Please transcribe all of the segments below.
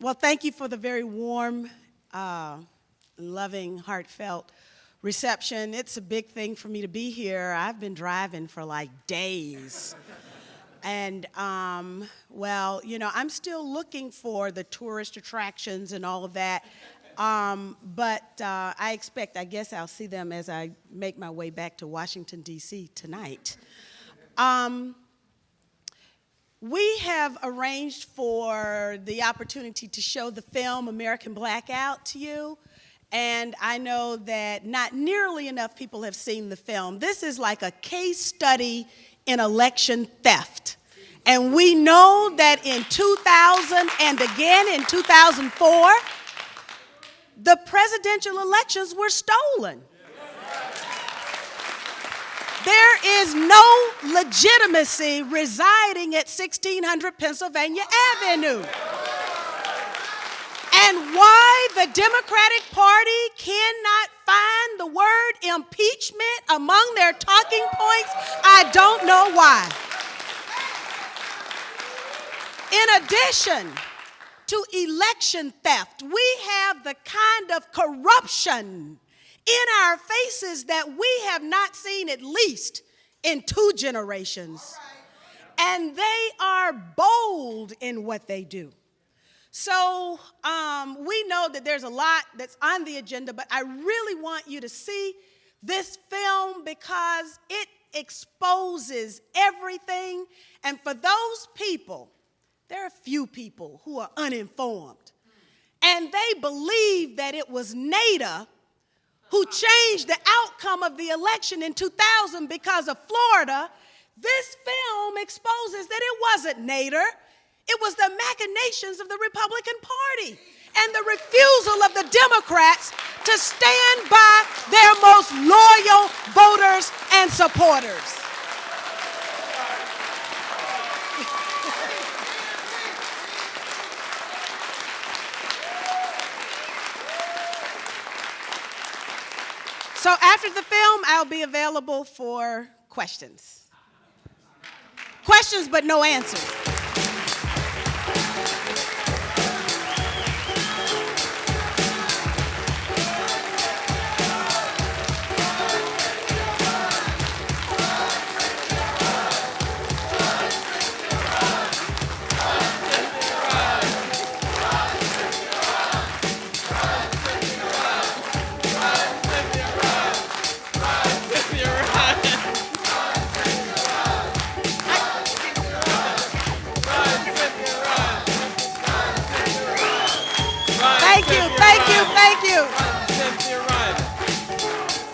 Well, thank you for the very warm, loving, heartfelt reception. It's a big thing for me to be here. I've been driving for like days. And, well, you know, I'm still looking for the tourist attractions and all of that. But I expect, I guess I'll see them as I make my way back to Washington, D.C. tonight. We have arranged for the opportunity to show the film American Blackout to you. And I know that not nearly enough people have seen the film. This is like a case study in election theft. And we know that in 2000 and again in 2004, the presidential elections were stolen. There is no legitimacy residing at 1600 Pennsylvania Avenue. And why the Democratic Party cannot find the word impeachment among their talking points, I don't know why. In addition to election theft, we have the kind of corruption in our faces that we have not seen at least in 2 generations. And they are bold in what they do. So we know that there's a lot that's on the agenda, but I really want you to see this film because it exposes everything. And for those people, there are a few people who are uninformed. And they believe that it was Nader who changed the outcome of the election in 2000 because of Florida. This film exposes that it wasn't Nader. It was the machinations of the Republican Party and the refusal of the Democrats to stand by their most loyal voters and supporters. So after the film, I'll be available for questions. Questions, but no answers.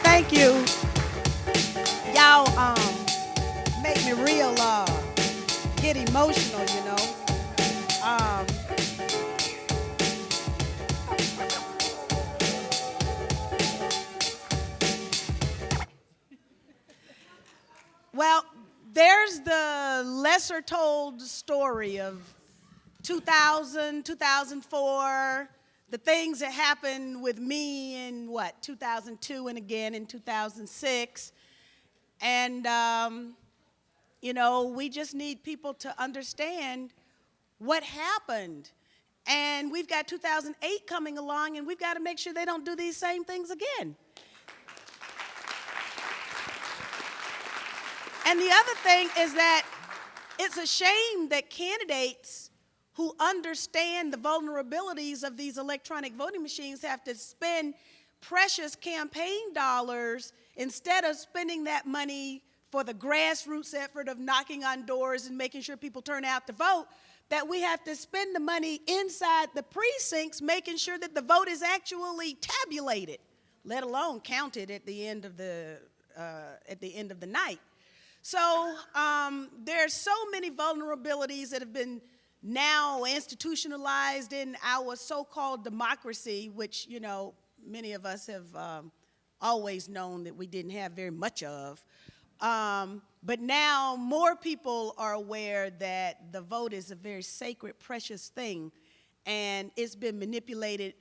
Thank you. Y'all make me real get emotional, you know. Well, there's the lesser told story of 2000, 2004, the things that happened with me in, 2002 and again in 2006. And, you know, we just need people to understand what happened. And we've got 2008 coming along, and we've got to make sure they don't do these same things again. And the other thing is that it's a shame that candidates who understand the vulnerabilities of these electronic voting machines have to spend precious campaign dollars instead of spending that money for the grassroots effort of knocking on doors and making sure people turn out to vote, that we have to spend the money inside the precincts making sure that the vote is actually tabulated, let alone counted at the end of the night. So there's so many vulnerabilities that have been now institutionalized in our so-called democracy, which, you know, many of us have always known that we didn't have very much of. But now more people are aware that the vote is a very sacred, precious thing, and it's been manipulated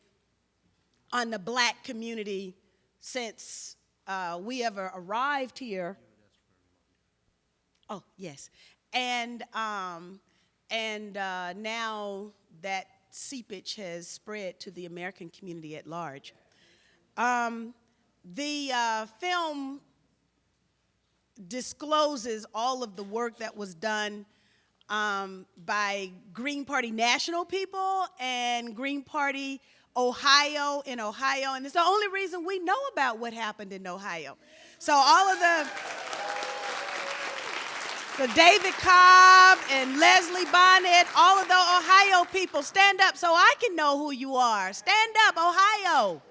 on the black community since we ever arrived here. Oh, yes. And now that seepage has spread to the American community at large. The film discloses all of the work that was done by Green Party national people and Green Party Ohio in Ohio, and it's the only reason we know about what happened in Ohio. So so David Cobb and Leslie Bonnet, all of the Ohio people, stand up so I can know who you are. Stand up, Ohio.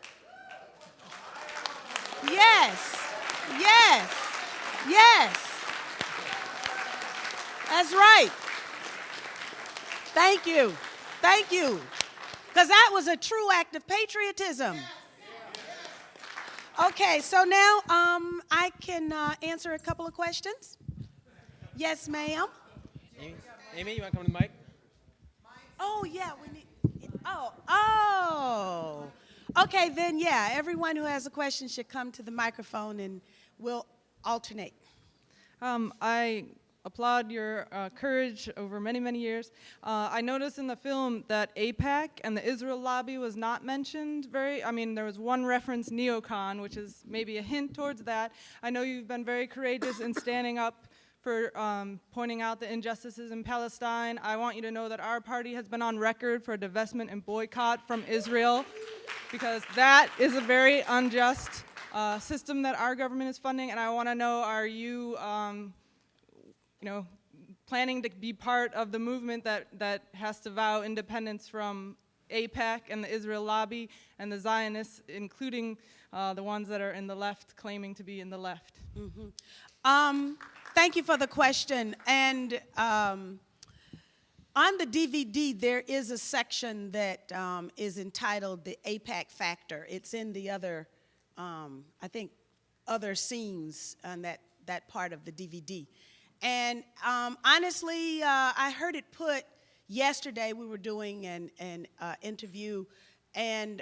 Yes, yes, yes. That's right. Thank you, thank you. Because that was a true act of patriotism. Okay, so now I can answer a couple of questions. Yes, ma'am. Amy, you want to come to the mic? Oh, yeah, we need, oh. Okay, then, yeah, everyone who has a question should come to the microphone and we'll alternate. I applaud your courage over many, many years. I noticed in the film that AIPAC and the Israel lobby was not mentioned there was one reference, neocon, which is maybe a hint towards that. I know you've been very courageous in standing up for pointing out the injustices in Palestine. I want you to know that our party has been on record for divestment and boycott from Israel, because that is a very unjust system that our government is funding, and I want to know, are you planning to be part of the movement that has to vow independence from AIPAC and the Israel lobby and the Zionists, including the ones that are in the left, claiming to be in the left? Mm-hmm. Thank you for the question. And on the DVD, there is a section that is entitled The AIPAC Factor. It's in the other, I think, other scenes on that part of the DVD. And honestly, I heard it put yesterday. We were doing an interview, and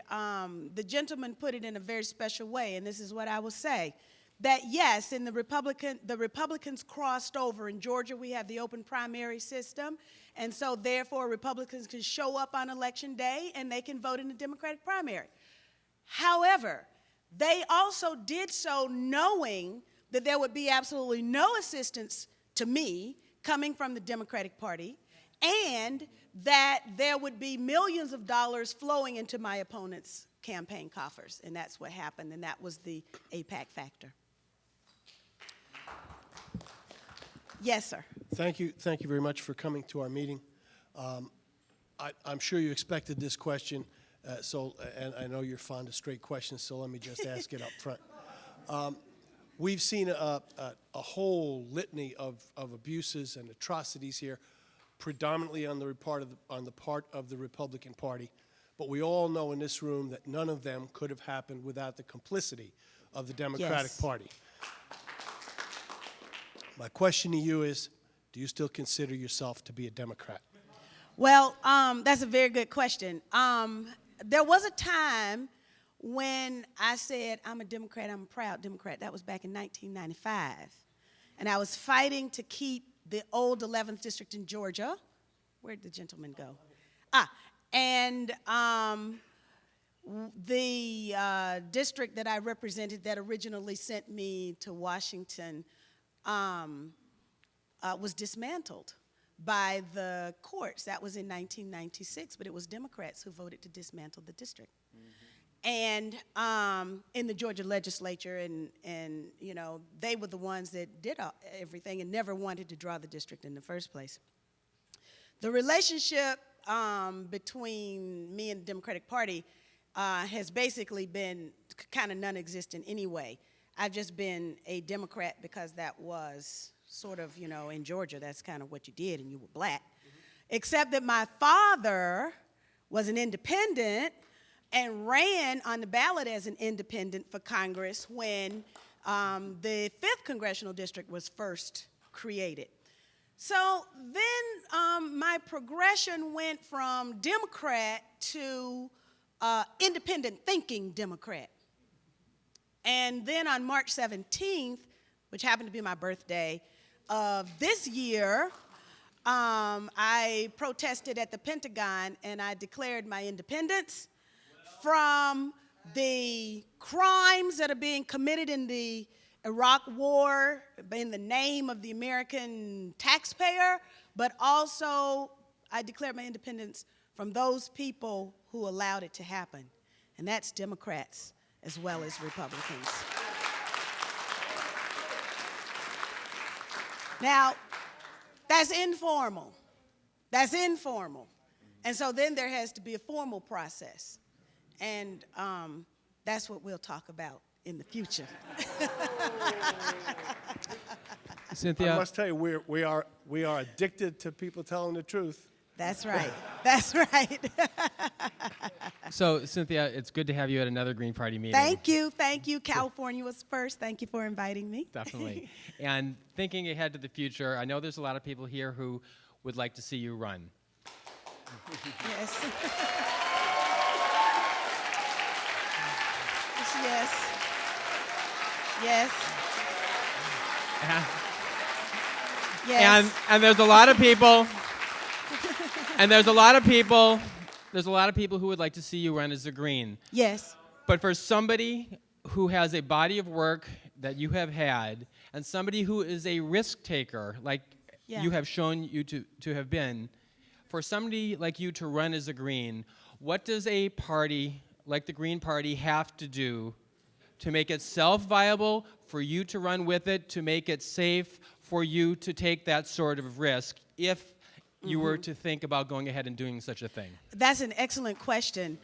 the gentleman put it in a very special way, and this is what I will say. That yes, in the Republicans crossed over. In Georgia, we have the open primary system, and so therefore Republicans can show up on election day and they can vote in the Democratic primary. However, they also did so knowing that there would be absolutely no assistance to me coming from the Democratic Party, and that there would be millions of dollars flowing into my opponent's campaign coffers, and that's what happened, and that was the AIPAC factor. Yes, sir. Thank you very much for coming to our meeting. I'm sure you expected this question, and I know you're fond of straight questions, so let me just ask it up front. We've seen a whole litany of abuses and atrocities here, predominantly on the part of the Republican Party. But we all know in this room that none of them could have happened without the complicity of the Democratic Party. My question to you is, do you still consider yourself to be a Democrat? Well, that's a very good question. There was a time when I said, I'm a Democrat, I'm a proud Democrat. That was back in 1995. And I was fighting to keep the old 11th district in Georgia. Where'd the gentleman go? And the district that I represented that originally sent me to Washington was dismantled by the courts. That was in 1996, but it was Democrats who voted to dismantle the district. And in the Georgia legislature, and you know, they were the ones that did everything and never wanted to draw the district in the first place. The relationship between me and the Democratic Party has basically been kind of non-existent anyway. I've just been a Democrat because that was sort of, you know, in Georgia, that's kind of what you did, and you were black. Except that my father was an independent and ran on the ballot as an independent for Congress when the 5th congressional district was first created. So then my progression went from Democrat to independent thinking Democrat. And then on March 17th, which happened to be my birthday of this year, I protested at the Pentagon, and I declared my independence from the crimes that are being committed in the Iraq War in the name of the American taxpayer, but also I declared my independence from those people who allowed it to happen, and that's Democrats as well as Republicans. Now, that's informal. That's informal. And so then there has to be a formal process. And that's what we'll talk about in the future. Cynthia, I must tell you, we are addicted to people telling the truth. That's right. That's right. so Cynthia, it's good to have you at another Green Party meeting. Thank you. Thank you. California was first. Thank you for inviting me. Definitely. And thinking ahead to the future, I know there's a lot of people here who would like to see you run. Yes. Yes. Yes. Yes. And there's a lot of people there's a lot of people who would like to see you run as a Green. Yes. But for somebody who has a body of work that you have had, and somebody who is a risk taker, like you have shown you to have been, for somebody like you to run as a Green, what does a party like the Green Party have to do to make it self-viable, for you to run with it, to make it safe for you to take that sort of risk, if you were to think about going ahead and doing such a thing? That's an excellent question.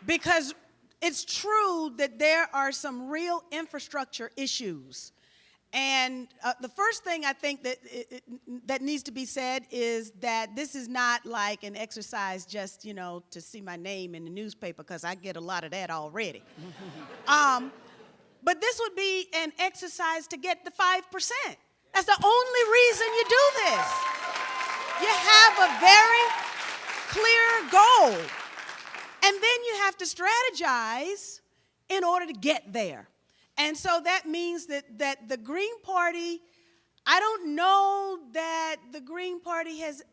Because it's true that there are some real infrastructure issues. And the first thing I think that that needs to be said is that this is not like an exercise just, to see my name in the newspaper, because I get a lot of that already. But this would be an exercise to get the 5%. That's the only reason you do this. You have a very clear goal. And then you have to strategize in order to get there. And so that means that the Green Party, I don't know that the Green Party has,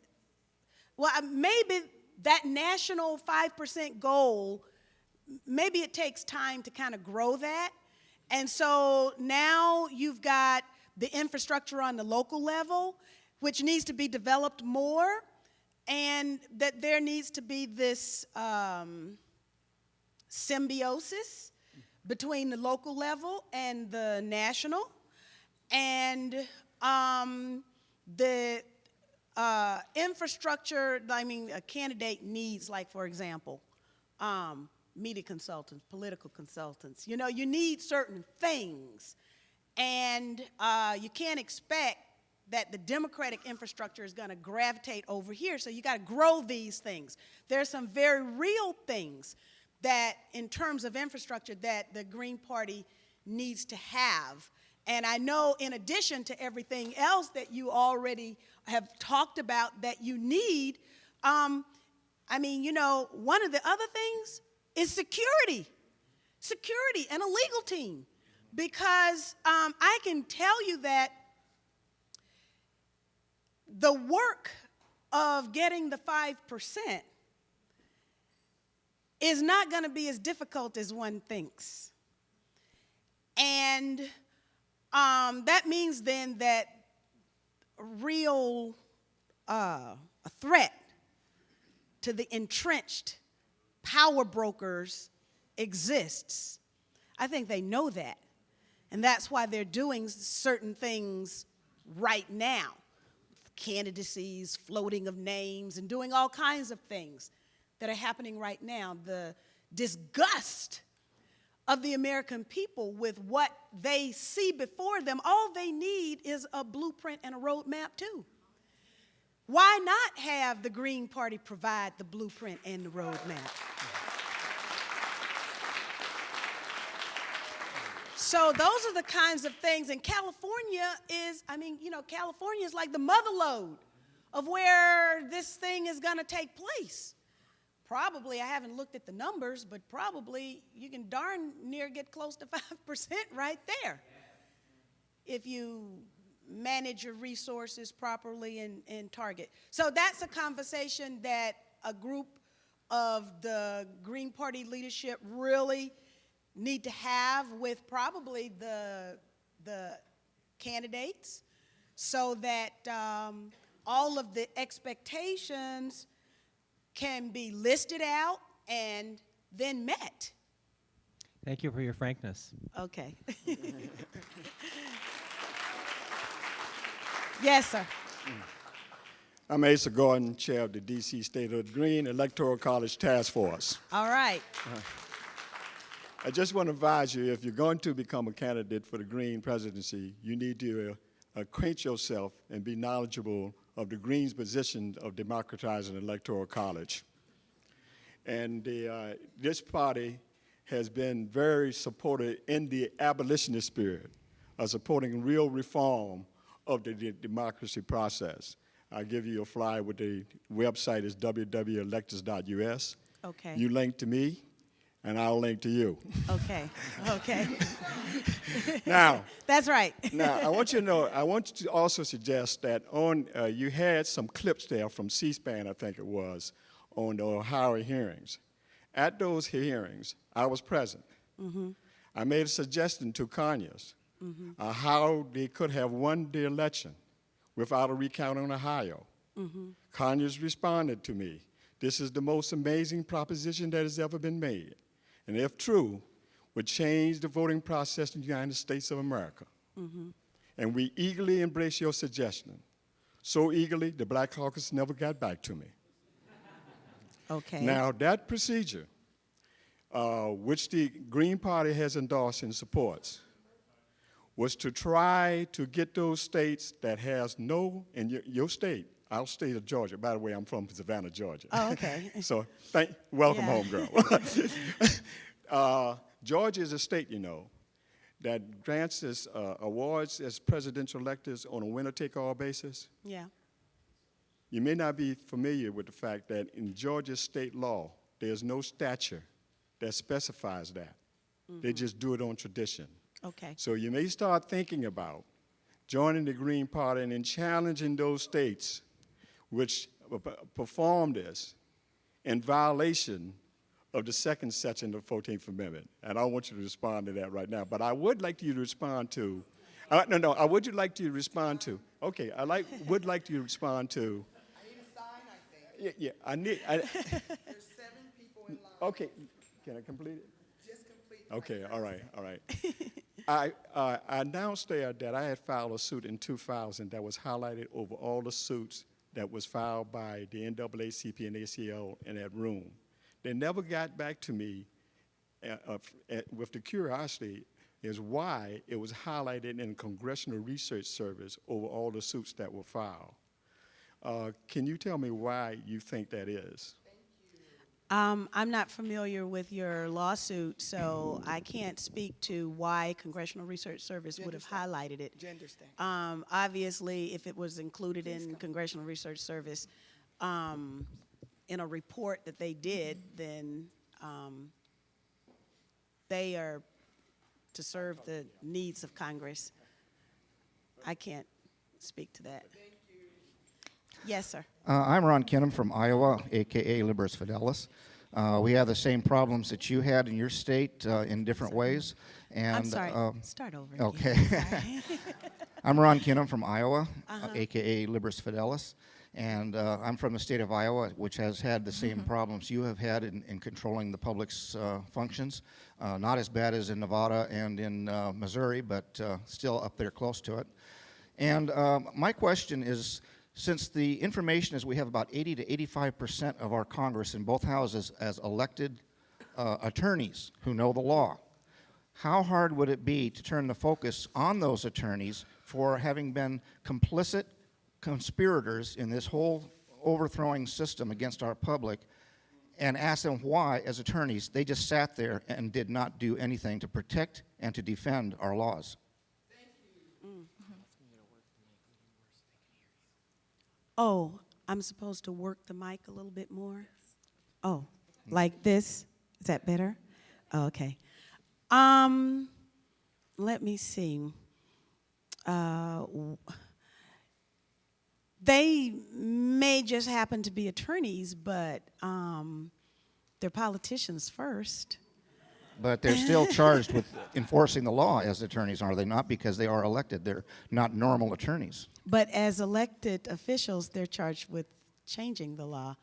maybe that national 5% goal, maybe it takes time to kind of grow that. And so now you've got the infrastructure on the local level, which needs to be developed more, and that there needs to be this symbiosis between the local level and the national, and the infrastructure, a candidate needs, like, for example, media consultants, political consultants. You need certain things, and you can't expect that the Democratic infrastructure is going to gravitate over here, so you got to grow these things. There's some very real things that, in terms of infrastructure, that the Green Party needs to have. And I know, in addition to everything else that you already have talked about that you need, one of the other things is security and a legal team. Because I can tell you that the work of getting the 5% is not going to be as difficult as one thinks. And that means then that a threat to the entrenched power brokers exists. I think they know that. And that's why they're doing certain things right now. Candidacies, floating of names, and doing all kinds of things that are happening right now. The disgust of the American people with what they see before them, all they need is a blueprint and a roadmap too. Why not have the Green Party provide the blueprint and the roadmap? So those are the kinds of things, and California is, California is like the mother lode of where this thing is going to take place. Probably, I haven't looked at the numbers, but probably you can darn near get close to 5% right there if you manage your resources properly and target. So that's a conversation that a group of the Green Party leadership really need to have with probably the candidates, so that all of the expectations can be listed out and then met. Thank you for your frankness. Okay. Yes, sir. I'm Asa Gordon, chair of the D.C. State of the Green Electoral College Task Force. All right. I just want to advise you, if you're going to become a candidate for the Green presidency, you need to acquaint yourself and be knowledgeable of the Green's position of democratizing the Electoral College. And this party has been very supportive in the abolitionist spirit of supporting real reform of the democracy process. I'll give you a flyer with the website is www.electors.us. Okay. You link to me, and I'll link to you. Okay. Okay. Now, That's right. now I want you to know, I want to also suggest that on, you had some clips there from C-SPAN, I think it was, on the Ohio hearings. At those hearings, I was present. Mm-hmm. I made a suggestion to Conyers how they could have won the election without a recount in Ohio. Mm-hmm. Conyers responded to me, "This is the most amazing proposition that has ever been made, and if true, would change the voting process in the United States of America." Mm-hmm. And we eagerly embrace your suggestion. So eagerly, the Black Caucus never got back to me. Okay. Now, that procedure, which the Green Party has endorsed and supports, was to try to get those states that has no, in your state, our state of Georgia, by the way, I'm from Savannah, Georgia. Oh, okay. So, welcome Yeah. home, girl. Georgia is a state, you know, that grants us awards as presidential electors on a winner-take-all basis. Yeah. You may not be familiar with the fact that in Georgia state law, there's no statute that specifies that. They just do it on tradition. Okay. So you may start thinking about joining the Green Party and then challenging those states which perform this in violation of the second section of the 14th Amendment. And I don't want you to respond to that right now, but I would like you to respond to, I would like you to respond to, okay, would like you to respond to. I need a sign, I think. Yeah, I need, There's 7 people in line. okay, can I complete it? Just complete. Okay, all right. I announced there that I had filed a suit in 2000 that was highlighted over all the suits that was filed by the NAACP and ACL in that room. They never got back to me with the curiosity is why it was highlighted in the Congressional Research Service over all the suits that were filed. Can you tell me why you think that is? I'm not familiar with your lawsuit, so I can't speak to why Congressional Research Service would have highlighted it. Gender stain. Obviously, if it was included in Congressional Research Service in a report that they did, then they are to serve the needs of Congress. I can't speak to that. Yes, sir. I'm Ron Kinham from Iowa, a.k.a. Liberis Fidelis. We have the same problems that you had in your state in different ways. And, I'm sorry. Start over again. Okay. Sorry. I'm Ron Kinham from Iowa, a.k.a. Liberis Fidelis. And I'm from the state of Iowa, which has had the same problems you have had in controlling the public's functions. Not as bad as in Nevada and in Missouri, but still up there close to it. And my question is, since the information is we have about 80 to 85% of our Congress in both houses as elected attorneys who know the law, how hard would it be to turn the focus on those attorneys for having been complicit conspirators in this whole overthrowing system against our public and ask them why, as attorneys, they just sat there and did not do anything to protect and to defend our laws? Oh, I'm supposed to work the mic a little bit more? Oh, like this? Is that better? Oh, okay. Let me see. they may just happen to be attorneys, but they're politicians first. But they're still charged with enforcing the law as attorneys, are they not? Because they are elected. They're not normal attorneys. But as elected officials, they're charged with changing the law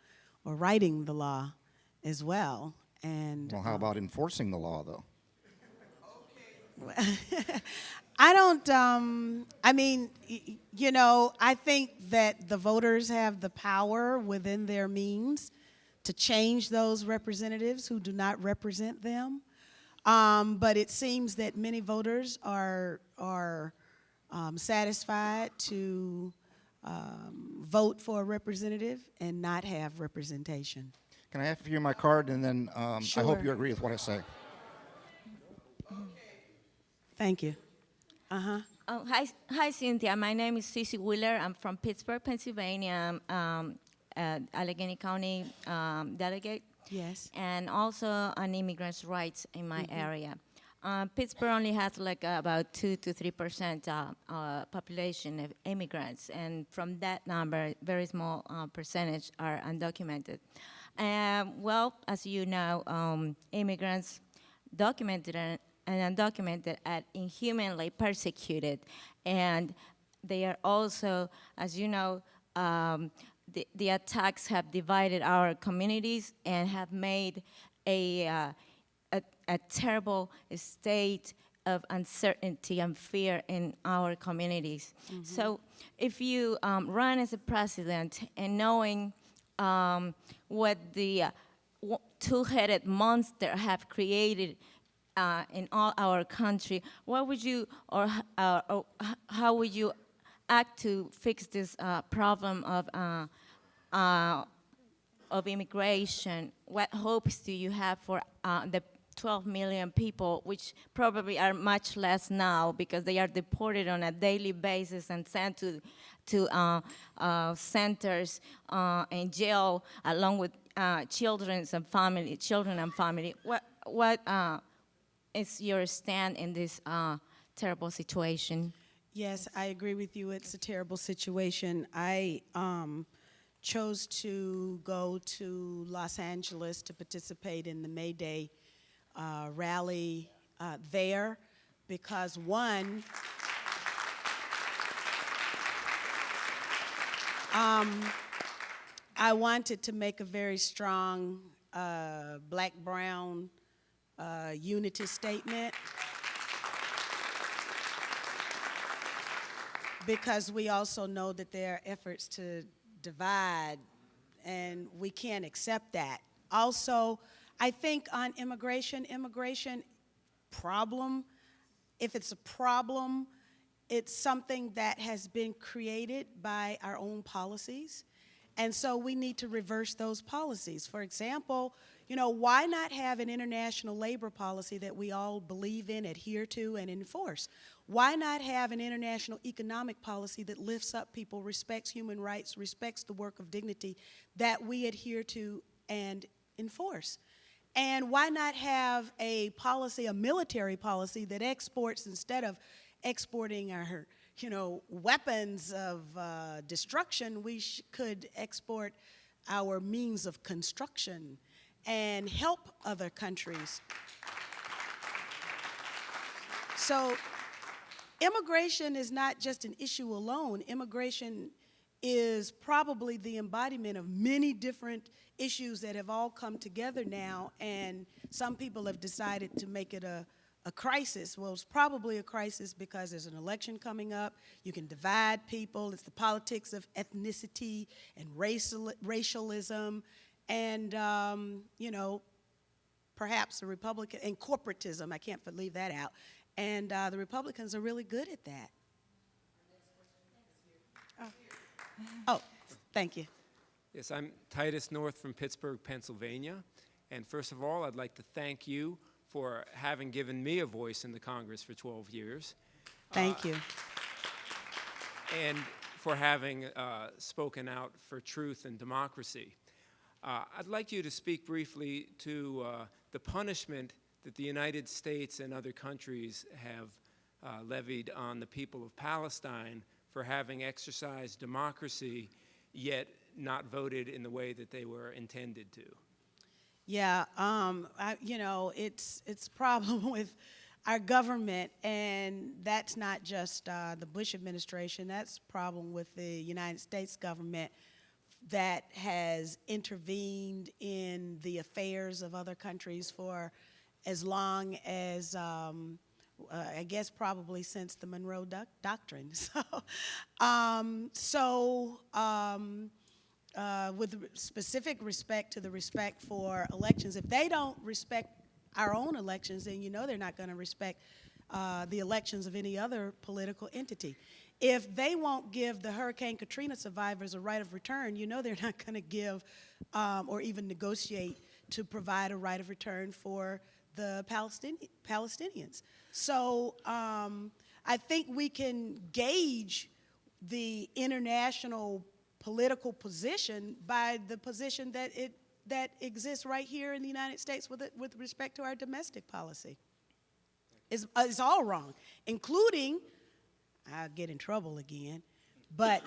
or writing the law as well. And Well, how about enforcing the law, though? I don't, I mean, you know, I think that the voters have the power within their means to change those representatives who do not represent them. But it seems that many voters are satisfied to vote for a representative and not have representation. Can I have you my card, and then I Sure. hope you agree with what I say. Thank you. Oh, hi, Cynthia. My name is Cece Wheeler. I'm from Pittsburgh, Pennsylvania. Allegheny County delegate. Yes. And also on immigrants' rights in my area. Pittsburgh only has like about 2 to 3% population of immigrants, and from that number, very small percentage are undocumented. Well, as you know, immigrants, documented and undocumented, are inhumanly persecuted, and they are also, as you know, the attacks have divided our communities and have made a terrible state of uncertainty and fear in our communities. So if you run as a president and knowing what the two-headed monster have created in all our country, what would you, or how would you act to fix this problem of immigration? What hopes do you have for the 12 million people, which probably are much less now because they are deported on a daily basis and sent to centers and jail along with children and family? What is your stand in this terrible situation? Yes, I agree with you. It's a terrible situation. I chose to go to Los Angeles to participate in the May Day rally there because, one, I wanted to make a very strong black-brown unity statement, because we also know that there are efforts to divide, and we can't accept that. Also, I think on immigration problem, if it's a problem, it's something that has been created by our own policies, and so we need to reverse those policies. For example, you know, why not have an international labor policy that we all believe in, adhere to, and enforce? Why not have an international economic policy that lifts up people, respects human rights, respects the work of dignity that we adhere to and enforce? And why not have a policy, a military policy, that exports, instead of exporting our, you know, weapons of destruction, we could export our means of construction and help other countries. So immigration is not just an issue alone. Immigration is probably the embodiment of many different issues that have all come together now, and some people have decided to make it a crisis. Well, it's probably a crisis because there's an election coming up. You can divide people. It's the politics of ethnicity and racialism, and you know, perhaps the Republican, and corporatism. I can't leave that out. And the Republicans are really good at that. Oh, thank you. Yes, I'm Titus North from Pittsburgh, Pennsylvania. And first of all, I'd like to thank you for having given me a voice in the Congress for 12 years. Thank you. And for having spoken out for truth and democracy. I'd like you to speak briefly to the punishment that the United States and other countries have levied on the people of Palestine for having exercised democracy, yet not voted in the way that they were intended to. Yeah, it's a problem with our government, and that's not just the Bush administration. That's a problem with the United States government that has intervened in the affairs of other countries for as long as, I guess probably since the Monroe Doctrine. With specific respect to the respect for elections, if they don't respect our own elections, then you know they're not going to respect the elections of any other political entity. If they won't give the Hurricane Katrina survivors a right of return, you know they're not going to give or even negotiate to provide a right of return for the Palestinians. So I think we can gauge the international political position by the position that exists right here in the United States with respect to our domestic policy. It's all wrong, including, I'll get in trouble again, but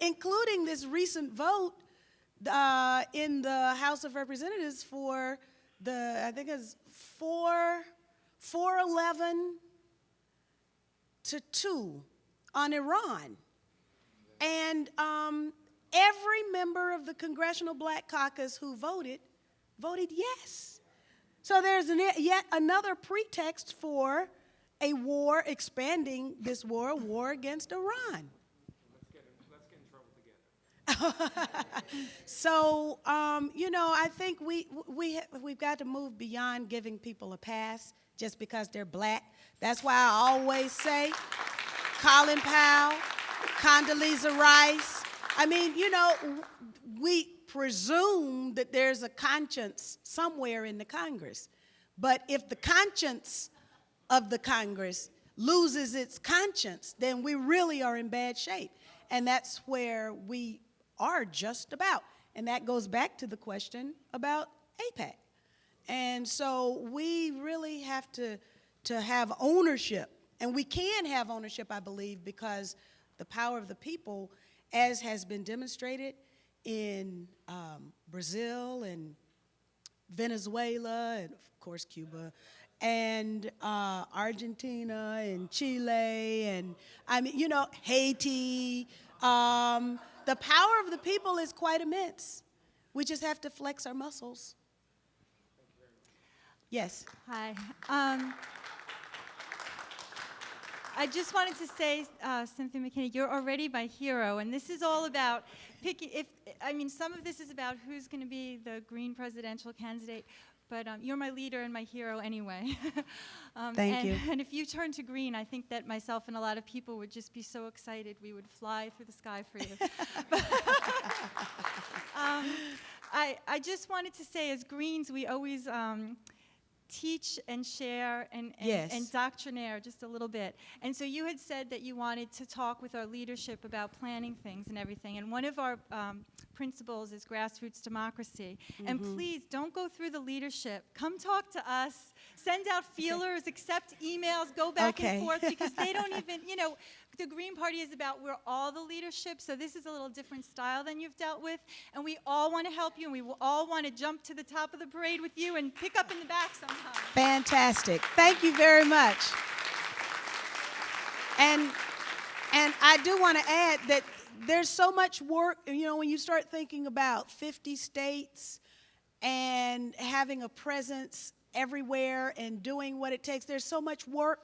including this recent vote in the House of Representatives for I think it's 411 to 2 on Iran. And every member of the Congressional Black Caucus who voted yes. So there's yet another pretext for a war, expanding this war against Iran. Let's get in trouble together. So, I think we've got to move beyond giving people a pass just because they're black. That's why I always say Colin Powell, Condoleezza Rice. I mean, we presume that there's a conscience somewhere in the Congress. But if the conscience of the Congress loses its conscience, then we really are in bad shape. And that's where we are just about. And that goes back to the question about AIPAC. And so we really have to have ownership. And we can have ownership, I believe, because the power of the people, as has been demonstrated in Brazil and Venezuela and, of course, Cuba, and Argentina and Chile and, Haiti. The power of the people is quite immense. We just have to flex our muscles. Yes. Hi. I just wanted to say, Cynthia McKinney, you're already my hero, and this is all about picking. Some of this is about who's going to be the Green presidential candidate, but you're my leader and my hero anyway. Thank you. And if you turn to Green, I think that myself and a lot of people would just be so excited. We would fly through the sky for you. I just wanted to say, as Greens, we always teach and share and doctrinaire just a little bit. And so you had said that you wanted to talk with our leadership about planning things and everything. And one of our principles is grassroots democracy. Mm-hmm. And please don't go through the leadership. Come talk to us. Send out feelers, accept emails, go back and forth, because they don't even, the Green Party is about we're all the leadership, so this is a little different style than you've dealt with, and we all want to help you, and we all want to jump to the top of the parade with you and pick up in the back sometime. Fantastic. Thank you very much. And I do want to add that there's so much work, when you start thinking about 50 states and having a presence everywhere and doing what it takes, there's so much work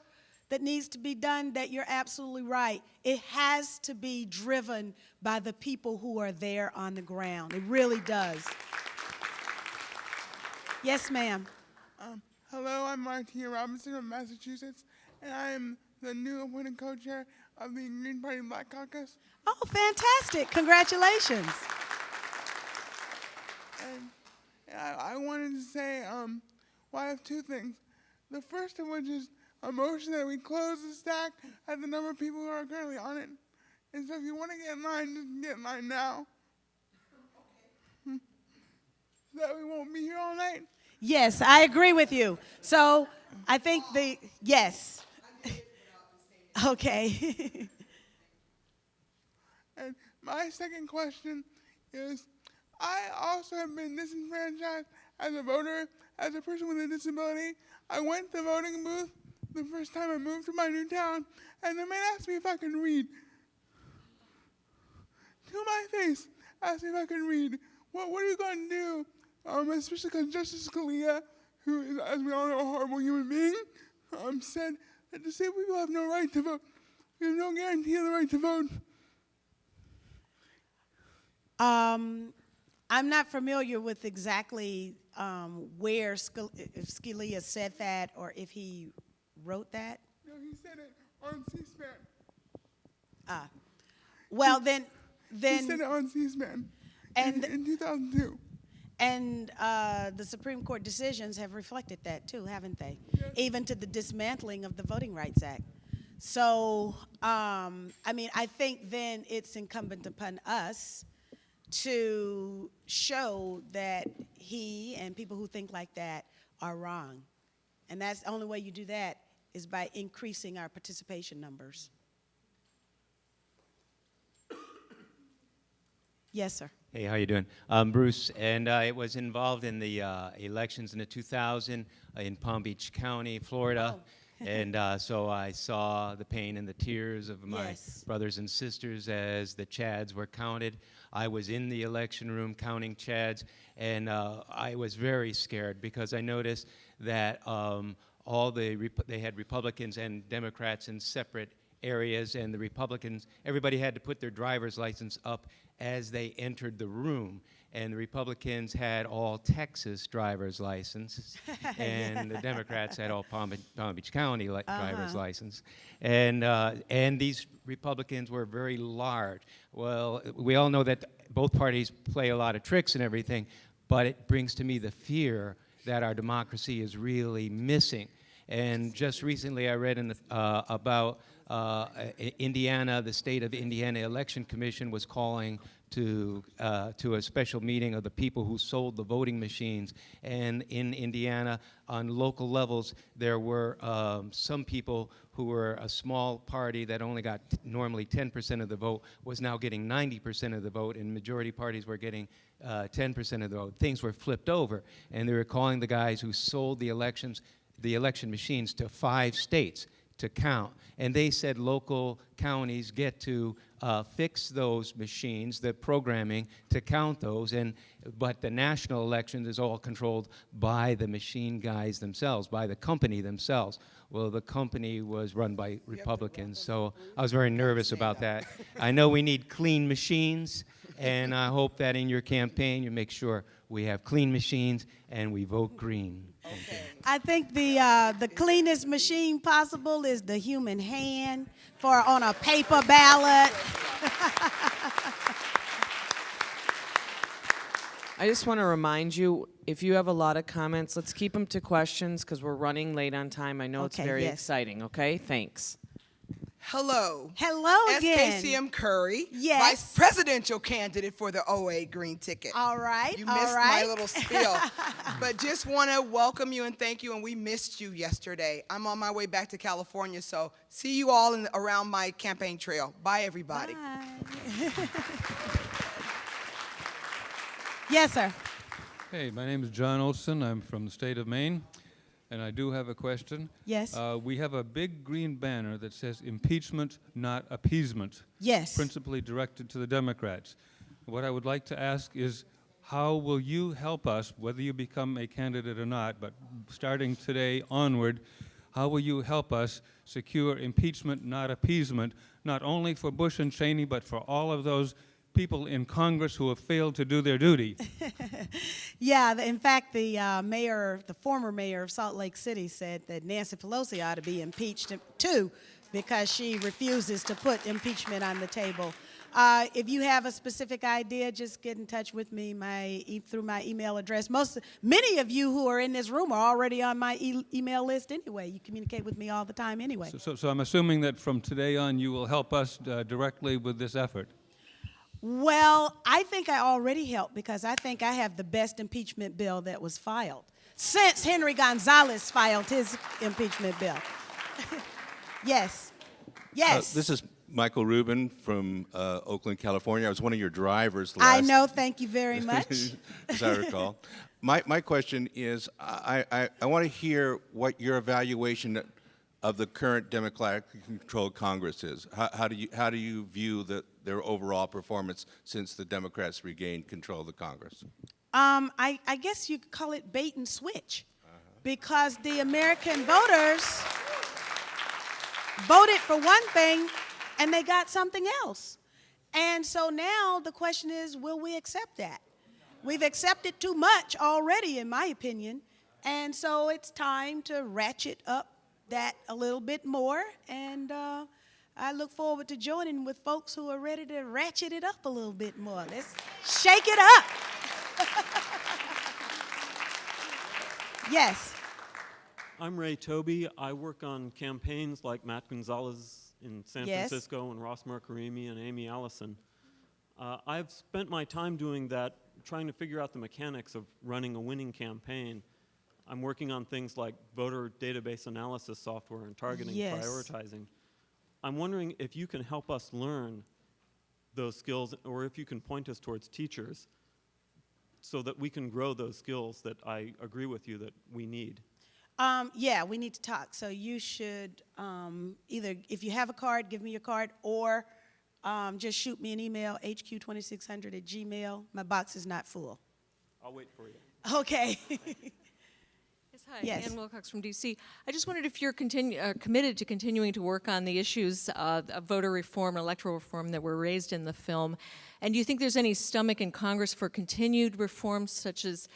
that needs to be done that you're absolutely right. It has to be driven by the people who are there on the ground. It really does. Yes, ma'am. Hello, I'm Martina Robinson from Massachusetts, and I am the new appointed co-chair of the Green Party Black Caucus. Oh, fantastic. Congratulations. And I wanted to say, I have two things. The first of which is a motion that we close the stack at the number of people who are currently on it. And so if you want to get in line, just get in line now. So that we won't be here all night. Yes, I agree with you. So I think yes. Okay. And my second question is, I also have been disenfranchised as a voter, as a person with a disability. I went to the voting booth the first time I moved to my new town, and the man asked me if I could read. To my face, asked me if I could read. What are you going to do? Especially because Justice Scalia, who is, as we all know, a horrible human being, said that disabled people have no right to vote. We have no guarantee of the right to vote. I'm not familiar with exactly where if Scalia said that or if he wrote that. No, he said it on C-SPAN. Well, then he said it on C-SPAN in 2002. And the Supreme Court decisions have reflected that too, haven't they? Yes. Even to the dismantling of the Voting Rights Act. So, I mean, I think then it's incumbent upon us to show that he and people who think like that are wrong. And that's the only way you do that is by increasing our participation numbers. Yes, sir. Hey, how you doing? Bruce, and I was involved in the elections in the 2000 in Palm Beach County, Florida. Oh. And so I saw the pain and the tears of my Yes. brothers and sisters as the Chads were counted. I was in the election room counting Chads, and I was very scared because I noticed that they had Republicans and Democrats in separate areas, and the Republicans, everybody had to put their driver's license up as they entered the room. And the Republicans had all Texas driver's licenses, and the Democrats had all Palm Beach County driver's license. And these Republicans were very large. Well, we all know that both parties play a lot of tricks and everything, but it brings to me the fear that our democracy is really missing. And just recently I read about Indiana, the state of Indiana Election Commission was calling to a special meeting of the people who sold the voting machines. And in Indiana, on local levels, there were some people who were a small party that only got normally 10% of the vote, was now getting 90% of the vote, and majority parties were getting 10% of the vote. Things were flipped over, and they were calling the guys who sold the election machines to 5 states to count. And they said local counties get to fix those machines, the programming, to count those, but the national election is all controlled by the machine guys themselves, by the company themselves. Well, the company was run by Republicans, so I was very nervous about that. I know we need clean machines, and I hope that in your campaign you make sure we have clean machines and we vote green. Okay. I think the cleanest machine possible is the human hand on a paper ballot. I just want to remind you, if you have a lot of comments, let's keep them to questions because we're running late on time. I know it's very exciting, okay? Thanks. Hello. Hello again. SKCM Curry, Yes. vice presidential candidate for the 08 Green Ticket. All right. You missed my little spiel. But just want to welcome you and thank you, and we missed you yesterday. I'm on my way back to California, so see you all around my campaign trail. Bye, everybody. Bye. Yes, sir. Hey, my name is John Olson. I'm from the state of Maine, and I do have a question. Yes. We have a big green banner that says impeachment, not appeasement. Yes. Principally directed to the Democrats. What I would like to ask is, how will you help us, whether you become a candidate or not, but starting today onward, how will you help us secure impeachment, not appeasement, not only for Bush and Cheney, but for all of those people in Congress who have failed to do their duty? Yeah, in fact, the former mayor of Salt Lake City said that Nancy Pelosi ought to be impeached too because she refuses to put impeachment on the table. If you have a specific idea, just get in touch with me through my email address. Many of you who are in this room are already on my email list anyway. You communicate with me all the time anyway. So I'm assuming that from today on you will help us directly with this effort. Well, I think I already helped because I think I have the best impeachment bill that was filed. since Henry Gonzalez filed his impeachment bill. Yes. Yes. This is Michael Rubin from Oakland, California. I was one of your drivers last. I know. Thank you very much. As I recall. My question is, I want to hear what your evaluation of the current Democratic-controlled Congress is. How do you view their overall performance since the Democrats regained control of the Congress? I guess you could call it bait and switch, because the American voters voted for one thing and they got something else. And so now the question is, will we accept that? We've accepted too much already, in my opinion, and so it's time to ratchet up that a little bit more, and I look forward to joining with folks who are ready to ratchet it up a little bit more. Let's shake it up. Yes. I'm Ray Toby. I work on campaigns like Matt Gonzalez in San Francisco and Ross Markarimi and Amy Allison. I've spent my time doing that, trying to figure out the mechanics of running a winning campaign. I'm working on things like voter database analysis software and targeting, prioritizing. I'm wondering if you can help us learn those skills, or if you can point us towards teachers so that we can grow those skills that I agree with you that we need. Yeah, we need to talk. So you should either, if you have a card, give me your card, or just shoot me an email, hq2600@gmail. My box is not full. I'll wait for you. Okay. Yes, hi, Ann Wilcox from DC. I just wondered if you're committed to continuing to work on the issues of voter reform and electoral reform that were raised in the film. And do you think there's any stomach in Congress for continued reforms, such as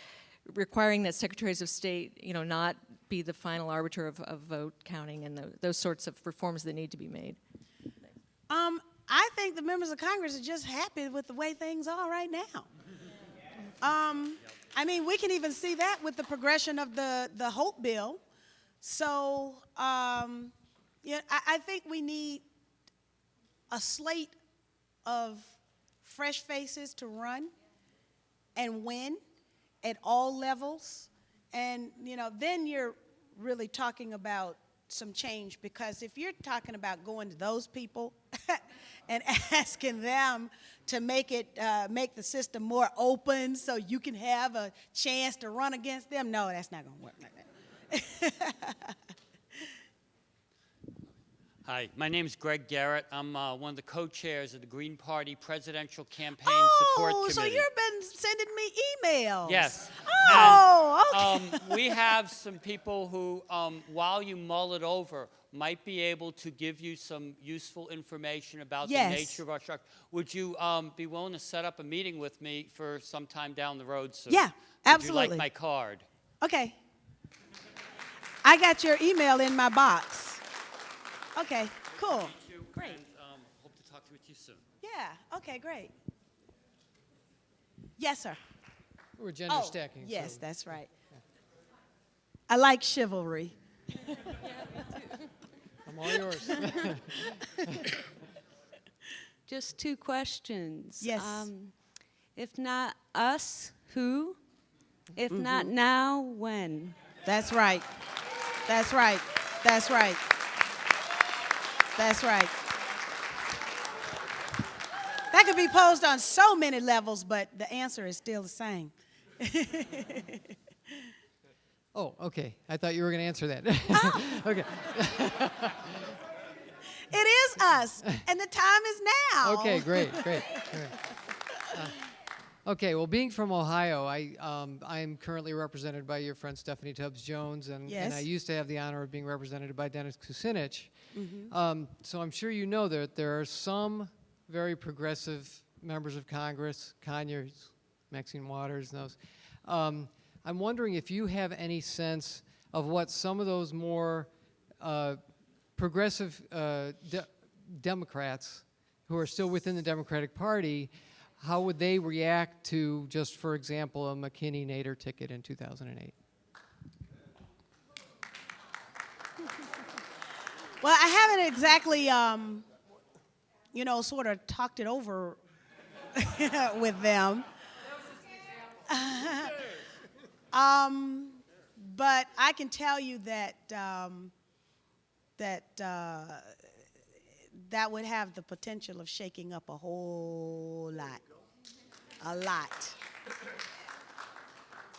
requiring that secretaries of state, not be the final arbiter of vote counting, and those sorts of reforms that need to be made? I think the members of Congress are just happy with the way things are right now. I mean, we can even see that with the progression of the Hope bill. So, yeah, I think we need a slate of fresh faces to run and win at all levels. And, then you're really talking about some change, because if you're talking about going to those people and asking them to make the system more open so you can have a chance to run against them, no, that's not going to work like that. Hi, my name is Greg Garrett. I'm one of the co-chairs of the Green Party Presidential Campaign Support Committee. So you've been sending me emails. Yes. Oh, and, okay. We have some people who, while you mull it over, might be able to give you some useful information about the nature of our structure. Would you be willing to set up a meeting with me for some time down the road soon? Yeah, absolutely. Would you like my card? Okay. I got your email in my box. Okay, cool. Great. And hope to talk with you soon. Yeah, okay, great. Yes, sir. We're gender stacking. Yes, so. that's right. I like chivalry. I'm all yours. Just two questions. Yes. If not us, who? If not now, when? That's right. That's right. That's right. That's right. That could be posed on so many levels, but the answer is still the same. Oh, okay. I thought you were going to answer that. Okay. It is us, and the time is now. Okay, great. Okay, well, being from Ohio, I'm currently represented by your friend Stephanie Tubbs-Jones, and I used to have the honor of being represented by Dennis Kucinich. So I'm sure you know that there are some very progressive members of Congress, Conyers, Maxine Waters, and those. I'm wondering if you have any sense of what some of those more progressive Democrats who are still within the Democratic Party, how would they react to, just for example, a McKinney-Nader ticket in 2008? Well, I haven't exactly, sort of talked it over with them. But I can tell you that that would have the potential of shaking up a whole lot. A lot.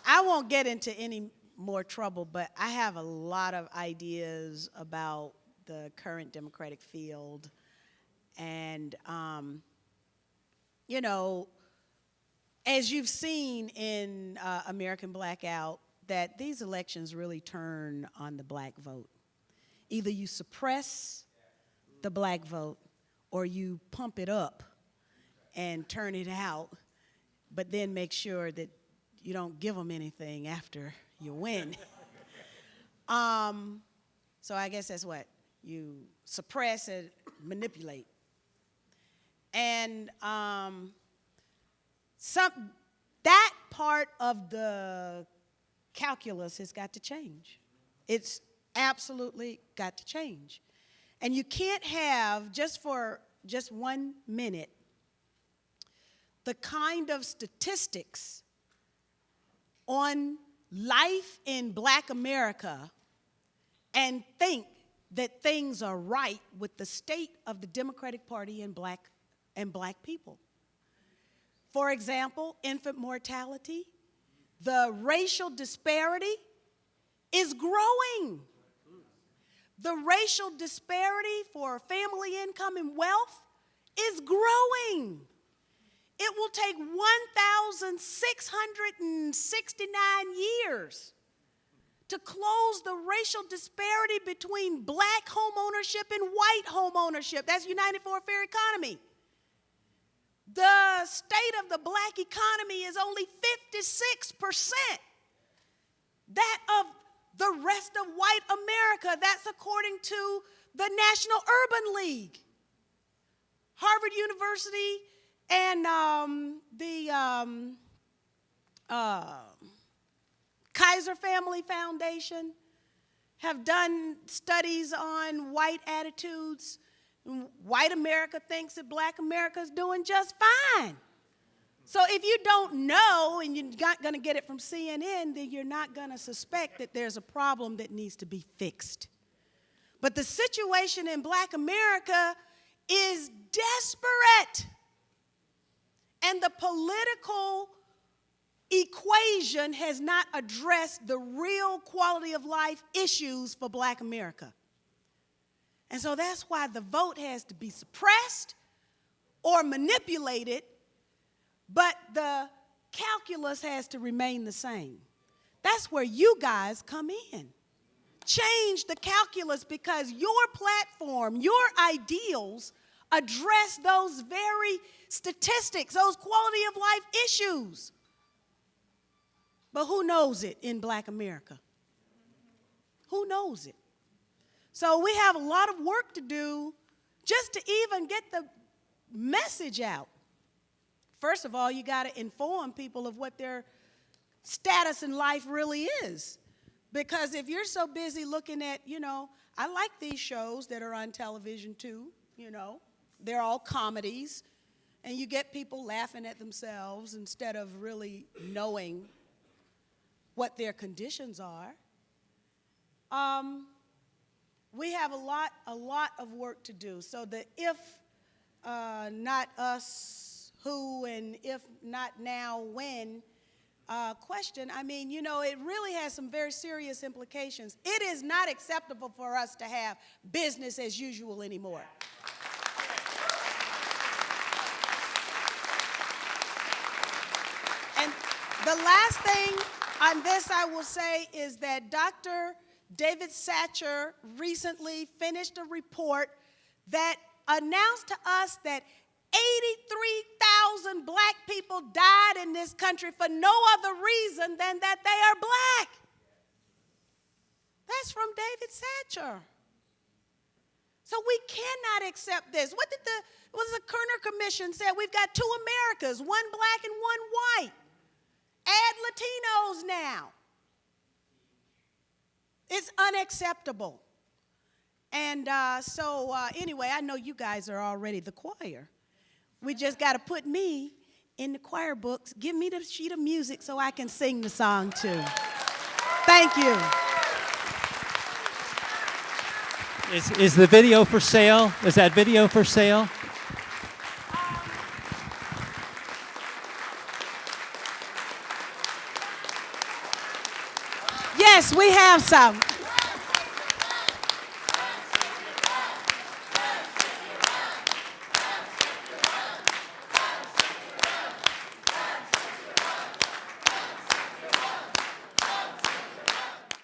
I won't get into any more trouble, but I have a lot of ideas about the current Democratic field. And, you know, as you've seen in American Blackout, that these elections really turn on the black vote. Either you suppress the black vote or you pump it up and turn it out, but then make sure that you don't give them anything after you win. So I guess that's what you suppress and manipulate. And that part of the calculus has got to change. It's absolutely got to change. And you can't have, just for just 1 minute, the kind of statistics on life in Black America and think that things are right with the state of the Democratic Party and black people. For example, infant mortality, the racial disparity is growing. The racial disparity for family income and wealth is growing. It will take 1,669 years to close the racial disparity between black home ownership and white home ownership. That's United for a Fair Economy. The state of the black economy is only 56% that of the rest of white America. That's according to the National Urban League. Harvard University and the Kaiser Family Foundation have done studies on white attitudes. White America thinks that black America is doing just fine. So if you don't know and you're not going to get it from CNN, then you're not going to suspect that there's a problem that needs to be fixed. But the situation in black America is desperate. And the political equation has not addressed the real quality of life issues for black America. And so that's why the vote has to be suppressed or manipulated, but the calculus has to remain the same. That's where you guys come in. Change the calculus because your platform, your ideals address those very statistics, those quality of life issues. But who knows it in black America? Who knows it? So we have a lot of work to do just to even get the message out. First of all, you got to inform people of what their status in life really is. Because if you're so busy looking at, I like these shows that are on television too, they're all comedies, and you get people laughing at themselves instead of really knowing what their conditions are. We have a lot of work to do. So the if not us, who, and if not now, when question, it really has some very serious implications. It is not acceptable for us to have business as usual anymore. And the last thing on this I will say is that Dr. David Satcher recently finished a report that announced to us that 83,000 black people died in this country for no other reason than that they are black. That's from David Satcher. So we cannot accept this. What the Kerner Commission said? We've got two Americas, one black and one white. Add Latinos now. It's unacceptable. And anyway, I know you guys are already the choir. We just got to put me in the choir books. Give me the sheet of music so I can sing the song too. Thank you. Is the video for sale? Is that video for sale? Yes, we have some.